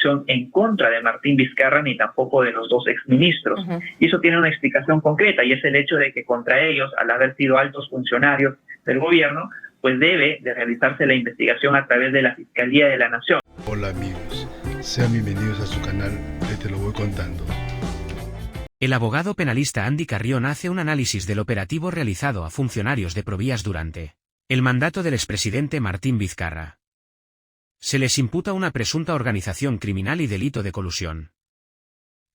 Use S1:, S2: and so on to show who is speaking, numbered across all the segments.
S1: acción en contra de Martín Vizcarra ni tampoco de los dos exministros. Y eso tiene una explicación concreta, y es el hecho de que contra ellos, al haber sido altos funcionarios del gobierno, pues debe de realizarse la investigación a través de la Fiscalía de la Nación.
S2: Hola amigos, sean bienvenidos a su canal de Te lo voy contando.
S3: El abogado penalista Andy Carrión hace un análisis del operativo realizado a funcionarios de Provías durante el mandato del expresidente Martín Vizcarra. Se les imputa una presunta organización criminal y delito de colusión.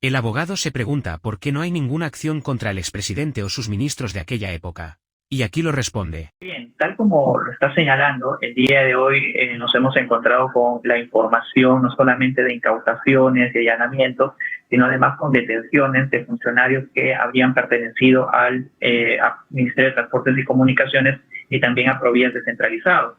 S3: El abogado se pregunta por qué no hay ninguna acción contra el expresidente o sus ministros de aquella época. Y aquí lo responde.
S1: Bien, tal como lo está señalando, el día de hoy nos hemos encontrado con la información no solamente de incautaciones y allanamientos, sino además con detenciones de funcionarios que habrían pertenecido al Ministerio de Transportes y Comunicaciones y también a Provías descentralizado.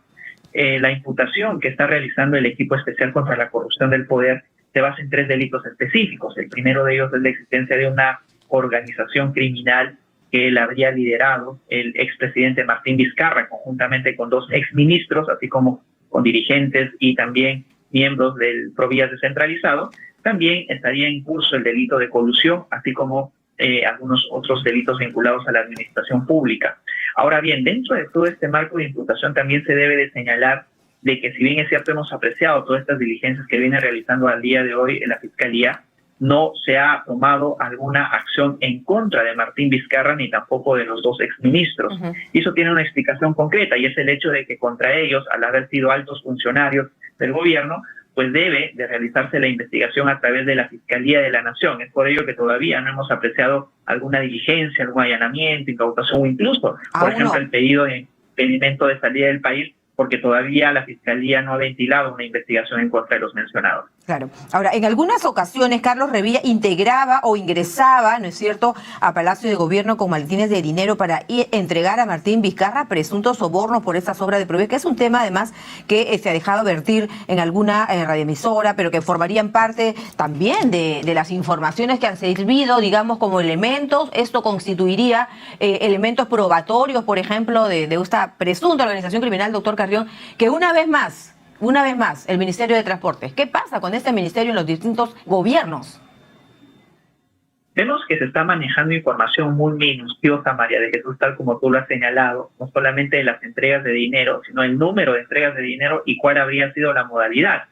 S1: La imputación que está realizando el equipo especial contra la corrupción del poder se basa en 3 delitos específicos. El primero de ellos es la existencia de una organización criminal que él habría liderado el expresidente Martín Vizcarra, conjuntamente con 2 exministros, así como con dirigentes y también miembros del Provías descentralizado. También estaría en curso el delito de colusión, así como algunos otros delitos vinculados a la administración pública. Ahora bien, dentro de todo este marco de imputación también se debe de señalar de que, si bien es cierto, hemos apreciado todas estas diligencias que viene realizando al día de hoy en la Fiscalía, no se ha tomado alguna acción en contra de Martín Vizcarra ni tampoco de los 2 exministros. Y eso tiene una explicación concreta, y es el hecho de que contra ellos, al haber sido altos funcionarios del gobierno, pues debe de realizarse la investigación a través de la Fiscalía de la Nación. Es por ello que todavía no hemos apreciado alguna diligencia, algún allanamiento, incautación o incluso, por ejemplo, el pedido de impedimento de salida del país, porque todavía la Fiscalía no ha ventilado una investigación en contra de los mencionados.
S4: Claro. Ahora, en algunas ocasiones Carlos Revilla integraba o ingresaba, ¿no es cierto?, a Palacio de Gobierno con maletines de dinero para entregar a Martín Vizcarra presuntos sobornos por estas obras de Provías, que es un tema además que se ha dejado vertir en alguna radioemisora, pero que formarían parte también de las informaciones que han servido, digamos, como elementos. Esto constituiría elementos probatorios, por ejemplo, de esta presunta organización criminal, doctor Carrión, que una vez más, el Ministerio de Transportes. ¿Qué pasa con este ministerio en los distintos gobiernos?
S1: Vemos que se está manejando información muy minuciosa, María de Jesús, tal como tú lo has señalado, no solamente de las entregas de dinero, sino el número de entregas de dinero y cuál habría sido la modalidad,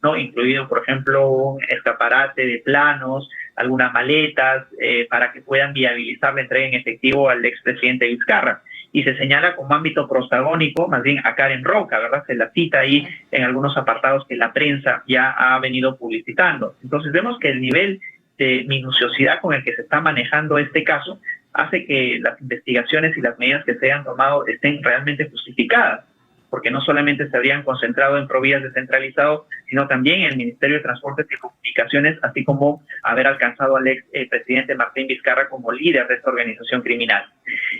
S1: ¿no? Incluido, por ejemplo, un escaparate de planos, algunas maletas, para que puedan viabilizar la entrega en efectivo al expresidente Vizcarra. Y se señala como ámbito protagónico más bien a Karen Roca, ¿verdad? Se la cita ahí en algunos apartados que la prensa ya ha venido publicitando. Entonces vemos que el nivel de minuciosidad con el que se está manejando este caso hace que las investigaciones y las medidas que se hayan tomado estén realmente justificadas, porque no solamente se habrían concentrado en Provías descentralizado, sino también en el Ministerio de Transportes y Comunicaciones, así como haber alcanzado al ex presidente Martín Vizcarra como líder de esta organización criminal.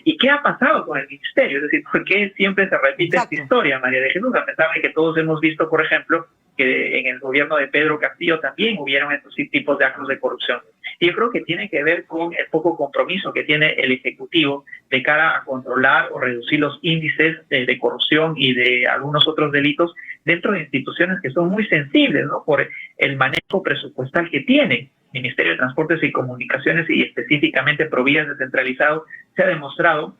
S1: ¿Y qué ha pasado con el ministerio? Es decir, ¿por qué siempre se repite esta historia, María de Jesús? A pesar de que todos hemos visto, por ejemplo, que en el gobierno de Pedro Castillo también hubieron estos tipos de actos de corrupción. Y yo creo que tiene que ver con el poco compromiso que tiene el Ejecutivo de cara a controlar o reducir los índices de corrupción y de algunos otros delitos dentro de instituciones que son muy sensibles, ¿no?, por el manejo presupuestal que tienen. Ministerio de Transportes y Comunicaciones y específicamente Provías descentralizado, se ha demostrado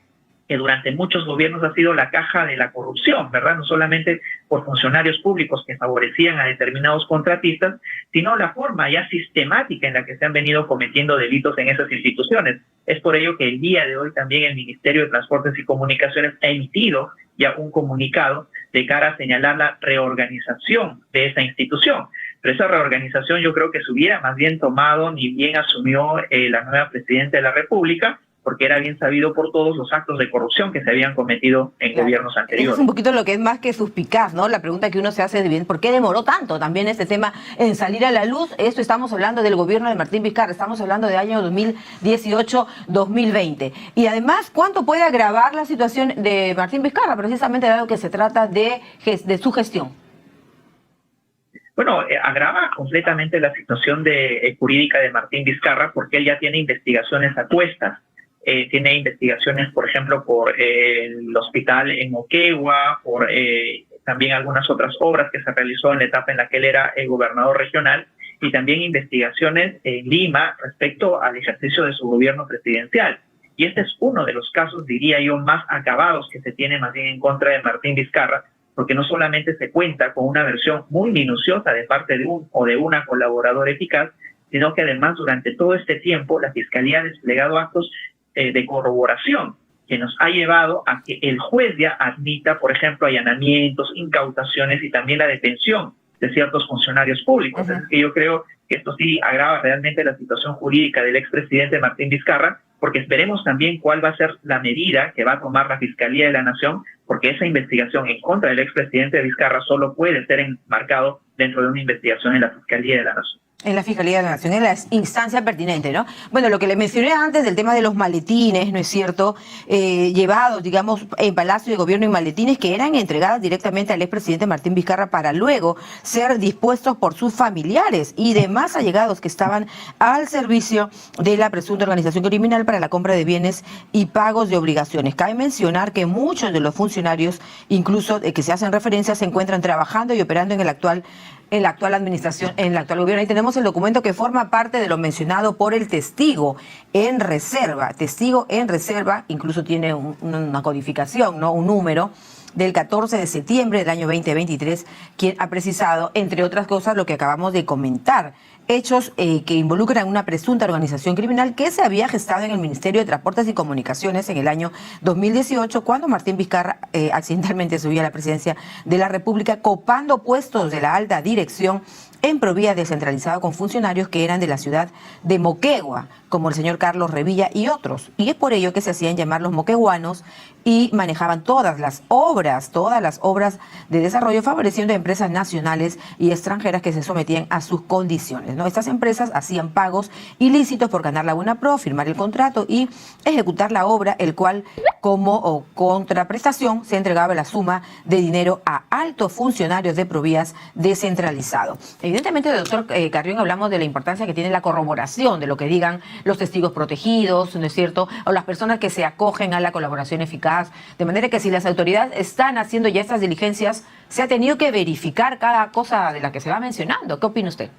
S1: que durante muchos gobiernos ha sido la caja de la corrupción, ¿verdad? No solamente por funcionarios públicos que favorecían a determinados contratistas, sino la forma ya sistemática en la que se han venido cometiendo delitos en esas instituciones. Es por ello que el día de hoy también el Ministerio de Transportes y Comunicaciones ha emitido ya un comunicado de cara a señalar la reorganización de esa institución. Pero esa reorganización yo creo que se hubiera más bien tomado ni bien asumió la nueva presidenta de la República, porque era bien sabido por todos los actos de corrupción que se habían cometido en gobiernos anteriores.
S4: Eso es un poquito lo que es más que suspicaz, ¿no? La pregunta que uno se hace de bien, ¿por qué demoró tanto también este tema en salir a la luz? Esto estamos hablando del gobierno de Martín Vizcarra, estamos hablando de año 2018-2020. Y además, ¿cuánto puede agravar la situación de Martín Vizcarra? Precisamente dado que se trata de su gestión.
S1: Bueno, agrava completamente la situación jurídica de Martín Vizcarra porque él ya tiene investigaciones a cuestas. Tiene investigaciones, por ejemplo, por el hospital en Moquegua, por también algunas otras obras que se realizó en la etapa en la que él era el gobernador regional, y también investigaciones en Lima respecto al ejercicio de su gobierno presidencial. Y este es uno de los casos, diría yo, más acabados que se tiene más bien en contra de Martín Vizcarra, porque no solamente se cuenta con una versión muy minuciosa de parte de un o de una colaboradora eficaz, sino que además durante todo este tiempo la Fiscalía ha desplegado actos de corroboración que nos ha llevado a que el juez ya admita, por ejemplo, allanamientos, incautaciones y también la detención de ciertos funcionarios públicos. Es que yo creo que esto sí agrava realmente la situación jurídica del expresidente Martín Vizcarra, porque esperemos también cuál va a ser la medida que va a tomar la Fiscalía de la Nación, porque esa investigación en contra del expresidente Vizcarra solo puede ser enmarcado dentro de una investigación en la Fiscalía de la Nación.
S4: En la Fiscalía de la Nación, en la instancia pertinente, ¿no? Bueno, lo que le mencioné antes del tema de los maletines, ¿no es cierto? Llevados, digamos, en Palacio de Gobierno en maletines que eran entregadas directamente al expresidente Martín Vizcarra para luego ser dispuestos por sus familiares y demás allegados que estaban al servicio de la presunta organización criminal para la compra de bienes y pagos de obligaciones. Cabe mencionar que muchos de los funcionarios, incluso que se hacen referencia, se encuentran trabajando y operando en la actual administración, en el actual gobierno. Ahí tenemos el documento que forma parte de lo mencionado por el testigo en reserva. Testigo en reserva, incluso tiene una codificación, ¿no? Un número del 14 de septiembre del año 2023, quien ha precisado, entre otras cosas, lo que acabamos de comentar. Hechos que involucran una presunta organización criminal que se había gestado en el Ministerio de Transportes y Comunicaciones en el año 2018, cuando Martín Vizcarra accidentalmente subió a la presidencia de la República, copando puestos de la alta dirección en Provía descentralizado con funcionarios que eran de la ciudad de Moquegua, como el señor Carlos Revilla y otros. Y es por ello que se hacían llamar los moqueguanos y manejaban todas las obras de desarrollo, favoreciendo a empresas nacionales y extranjeras que se sometían a sus condiciones, ¿no? Estas empresas hacían pagos ilícitos por ganar la buena pro, firmar el contrato y ejecutar la obra, el cual como contraprestación se entregaba la suma de dinero a altos funcionarios de Provías descentralizado. Evidentemente, doctor Carrión, hablamos de la importancia que tiene la corroboración de lo que digan los testigos protegidos, ¿no es cierto?, o las personas que se acogen a la colaboración eficaz, de manera que si las autoridades están haciendo ya estas diligencias, se ha tenido que verificar cada cosa de la que se va mencionando. ¿Qué opina usted?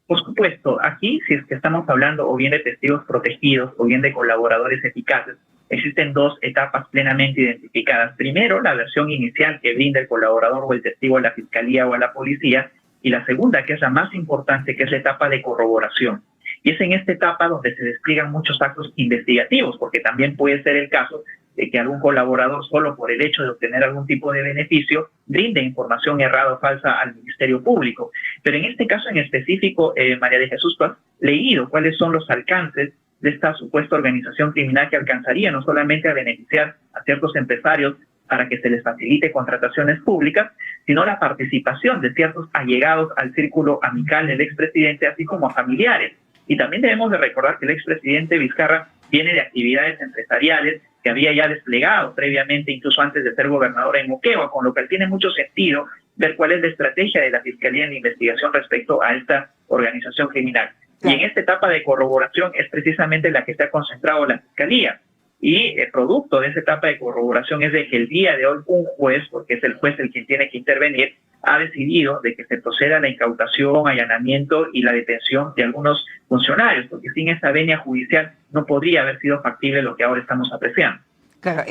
S1: Por supuesto, aquí si es que estamos hablando o bien de testigos protegidos o bien de colaboradores eficaces, existen dos etapas plenamente identificadas. Primero, la versión inicial que brinda el colaborador o el testigo a la Fiscalía o a la Policía, y la segunda, que es la más importante, que es la etapa de corroboración. Y es en esta etapa donde se despliegan muchos actos investigativos, porque también puede ser el caso de que algún colaborador, solo por el hecho de obtener algún tipo de beneficio, brinde información errada o falsa al Ministerio Público. Pero en este caso en específico, María de Jesús, ¿tú has leído cuáles son los alcances de esta supuesta organización criminal que alcanzaría no solamente a beneficiar a ciertos empresarios para que se les facilite contrataciones públicas, sino la participación de ciertos allegados al círculo amical del expresidente, así como a familiares? Y también debemos de recordar que el expresidente Vizcarra viene de actividades empresariales que había ya desplegado previamente, incluso antes de ser gobernador en Moquegua, con lo que tiene mucho sentido ver cuál es la estrategia de la Fiscalía en la investigación respecto a esta organización criminal. Y en esta etapa de corroboración es precisamente la que se ha concentrado la Fiscalía. Y el producto de esa etapa de corroboración es de que el día de hoy un juez, porque es el juez el quien tiene que intervenir, ha decidido de que se proceda a la incautación, allanamiento y la detención de algunos funcionarios, porque sin esa venia judicial no podría haber sido factible lo que ahora estamos apreciando.
S4: Claro,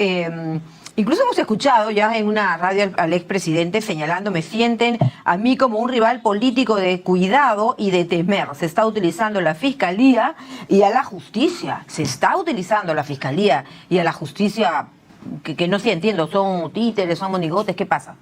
S4: incluso hemos escuchado ya en una radio al expresidente señalando: me sienten a mí como un rival político de cuidado y de temer. Se está utilizando la Fiscalía y a la Justicia. Se está utilizando a la Fiscalía y a la Justicia, que no sé, entiendo, son títeres, son monigotes, ¿qué pasa?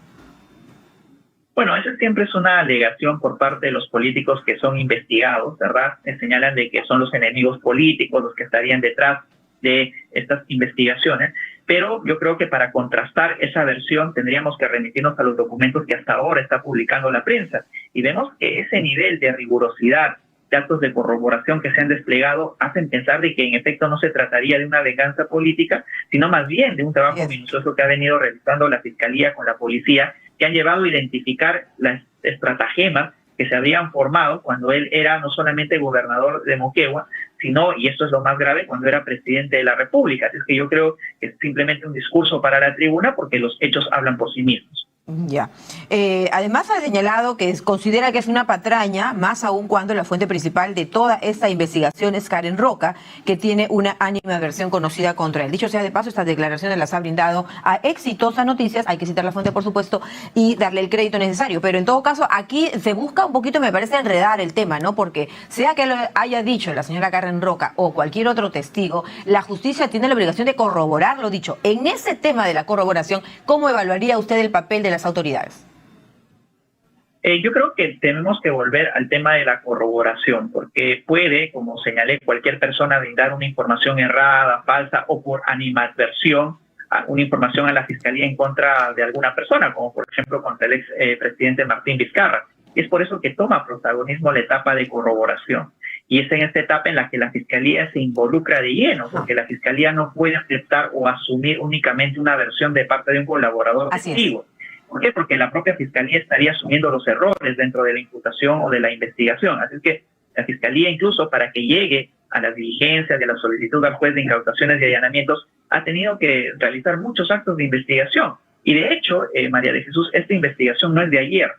S1: Bueno, esa siempre es una alegación por parte de los políticos que son investigados, ¿verdad? Señalan de que son los enemigos políticos los que estarían detrás de estas investigaciones, pero yo creo que para contrastar esa versión tendríamos que remitirnos a los documentos que hasta ahora está publicando la prensa, y vemos que ese nivel de rigurosidad, de actos de corroboración que se han desplegado, hacen pensar de que en efecto no se trataría de una venganza política, sino más bien de un trabajo minucioso que ha venido realizando la Fiscalía con la Policía, que han llevado a identificar las estratagemas que se habían formado cuando él era no solamente gobernador de Moquegua, sino, y esto es lo más grave, cuando era presidente de la República. Así es que yo creo que es simplemente un discurso para la tribuna, porque los hechos hablan por sí mismos.
S4: Ya. Además ha señalado que considera que es una patraña, más aún cuando la fuente principal de toda esta investigación es Karen Roca, que tiene una animadversión conocida contra él. Dicho sea de paso, estas declaraciones las ha brindado a Exitosas Noticias, hay que citar la fuente por supuesto y darle el crédito necesario, pero en todo caso aquí se busca un poquito, me parece, enredar el tema, ¿no? Porque sea que lo haya dicho la señora Karen Roca o cualquier otro testigo, la justicia tiene la obligación de corroborar lo dicho. En ese tema de la corroboración, ¿cómo evaluaría usted el papel de las autoridades?
S1: Yo creo que tenemos que volver al tema de la corroboración, porque puede, como señalé, cualquier persona brindar una información errada, falsa o por animadversión, una información a la fiscalía en contra de alguna persona, como por ejemplo contra el ex presidente Martín Vizcarra. Y es por eso que toma protagonismo la etapa de corroboración. Y es en esta etapa en la que la fiscalía se involucra de lleno, porque la fiscalía no puede aceptar o asumir únicamente una versión de parte de un colaborador testigo. ¿Por qué? Porque la propia fiscalía estaría asumiendo los errores dentro de la imputación o de la investigación. Así es que la fiscalía, incluso para que llegue a las diligencias de la solicitud al juez de incautaciones y allanamientos, ha tenido que realizar muchos actos de investigación. Y de hecho, María de Jesús, esta investigación no es de ayer.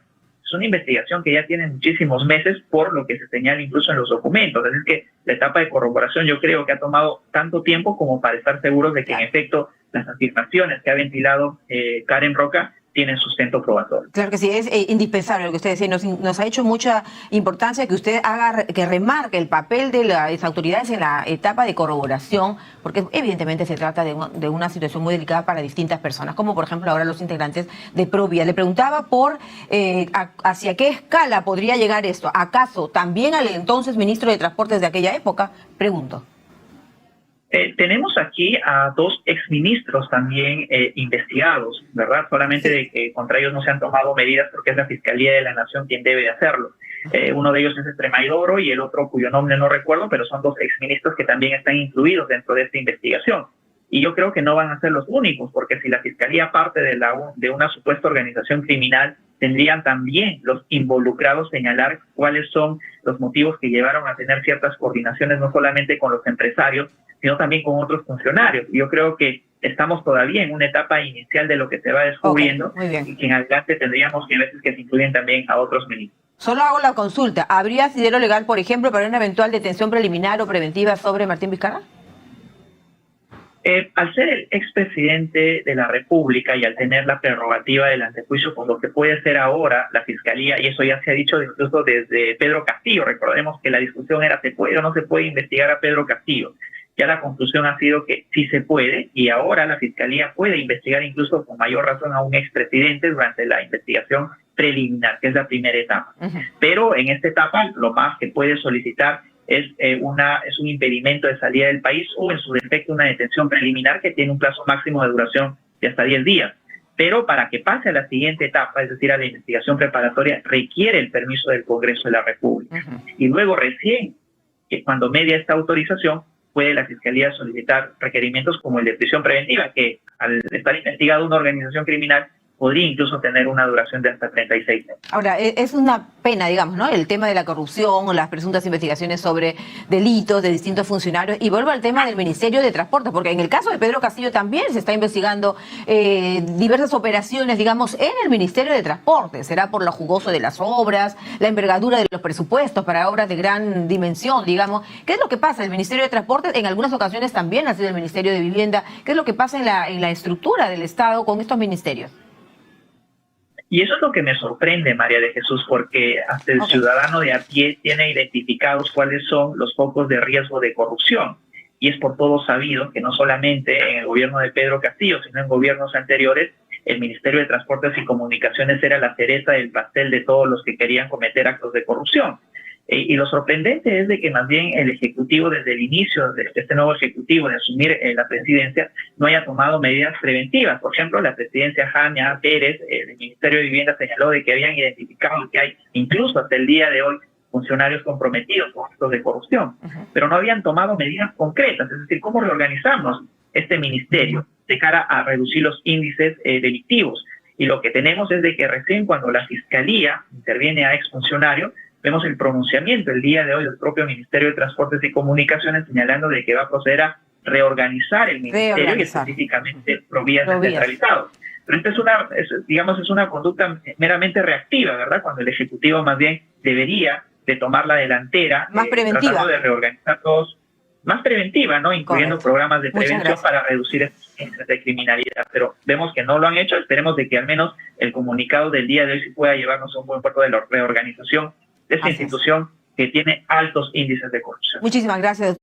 S1: Es una investigación que ya tiene muchísimos meses, por lo que se señala incluso en los documentos. Así es que la etapa de corroboración yo creo que ha tomado tanto tiempo como para estar seguros de que en efecto las afirmaciones que ha ventilado Karen Roca tienen sustento probatorio.
S4: Claro que sí, es indispensable lo que usted decía. Nos ha hecho mucha importancia que usted que remarque el papel de las autoridades en la etapa de corroboración, porque evidentemente se trata de una situación muy delicada para distintas personas, como por ejemplo ahora los integrantes de Provía. Le preguntaba hacia qué escala podría llegar esto. ¿Acaso también al entonces ministro de Transportes de aquella época? Pregunto.
S1: Tenemos aquí a dos exministros también investigados, ¿verdad? Solamente de que contra ellos no se han tomado medidas porque es la Fiscalía de la Nación quien debe de hacerlo. Uno de ellos es Estremaidoro y el otro, cuyo nombre no recuerdo, pero son dos exministros que también están incluidos dentro de esta investigación. Y yo creo que no van a ser los únicos, porque si la Fiscalía parte de una supuesta organización criminal, tendrían también los involucrados señalar cuáles son los motivos que llevaron a tener ciertas coordinaciones, no solamente con los empresarios, sino también con otros funcionarios. Yo creo que estamos todavía en una etapa inicial de lo que se va descubriendo, y que en adelante tendríamos que veces que se incluyen también a otros ministros.
S4: Solo hago la consulta. ¿Habría asidero legal, por ejemplo, para una eventual detención preliminar o preventiva sobre Martín Vizcarra?
S1: Al ser el expresidente de la República y al tener la prerrogativa del antejuicio, por lo que puede ser ahora la Fiscalía, y eso ya se ha dicho incluso desde Pedro Castillo, recordemos que la discusión era ¿se puede o no se puede investigar a Pedro Castillo? Ya la conclusión ha sido que sí se puede, y ahora la Fiscalía puede investigar incluso con mayor razón a un expresidente durante la investigación preliminar, que es la primera etapa. Pero en esta etapa lo más que puede solicitar es un impedimento de salida del país o en su defecto una detención preliminar que tiene un plazo máximo de duración de hasta 10 días. Pero para que pase a la siguiente etapa, es decir, a la investigación preparatoria, requiere el permiso del Congreso de la República. Y luego recién, cuando media esta autorización, puede la Fiscalía solicitar requerimientos como el de prisión preventiva, que al estar investigada una organización criminal podría incluso tener una duración de hasta 36 meses.
S4: Ahora, es una pena, digamos, ¿no? El tema de la corrupción o las presuntas investigaciones sobre delitos de distintos funcionarios. Y vuelvo al tema del Ministerio de Transportes, porque en el caso de Pedro Castillo también se está investigando diversas operaciones, digamos, en el Ministerio de Transportes. Será por lo jugoso de las obras, la envergadura de los presupuestos para obras de gran dimensión, digamos. ¿Qué es lo que pasa? El Ministerio de Transportes en algunas ocasiones también ha sido el Ministerio de Vivienda. ¿Qué es lo que pasa en la estructura del Estado con estos ministerios?
S1: Y eso es lo que me sorprende, María de Jesús, porque hasta el ciudadano de a pie tiene identificados cuáles son los focos de riesgo de corrupción. Y es por todo sabido que no solamente en el gobierno de Pedro Castillo, sino en gobiernos anteriores, el Ministerio de Transportes y Comunicaciones era la cereza del pastel de todos los que querían cometer actos de corrupción. Y lo sorprendente es de que más bien el Ejecutivo, desde el inicio de este nuevo Ejecutivo de asumir la presidencia, no haya tomado medidas preventivas. Por ejemplo, la presidencia Jania Pérez del Ministerio de Vivienda señaló de que habían identificado que hay, incluso hasta el día de hoy, funcionarios comprometidos con actos de corrupción, pero no habían tomado medidas concretas. Es decir, ¿cómo reorganizamos este ministerio de cara a reducir los índices delictivos? Y lo que tenemos es de que recién cuando la Fiscalía interviene a exfuncionarios, vemos el pronunciamiento el día de hoy del propio Ministerio de Transportes y Comunicaciones señalando de que va a proceder a reorganizar el ministerio y específicamente Provías descentralizado. Pero esta es una conducta meramente reactiva, ¿verdad? Cuando el Ejecutivo más bien debería de tomar la delantera,
S4: más preventiva,
S1: tratando de reorganizar todos, más preventiva, ¿no? Incluyendo programas de prevención para reducir estos índices de criminalidad. Pero vemos que no lo han hecho. Esperemos de que al menos el comunicado del día de hoy sí pueda llevarnos a un buen puerto de la reorganización de esta institución que tiene altos índices de corrupción.
S4: Muchísimas gracias.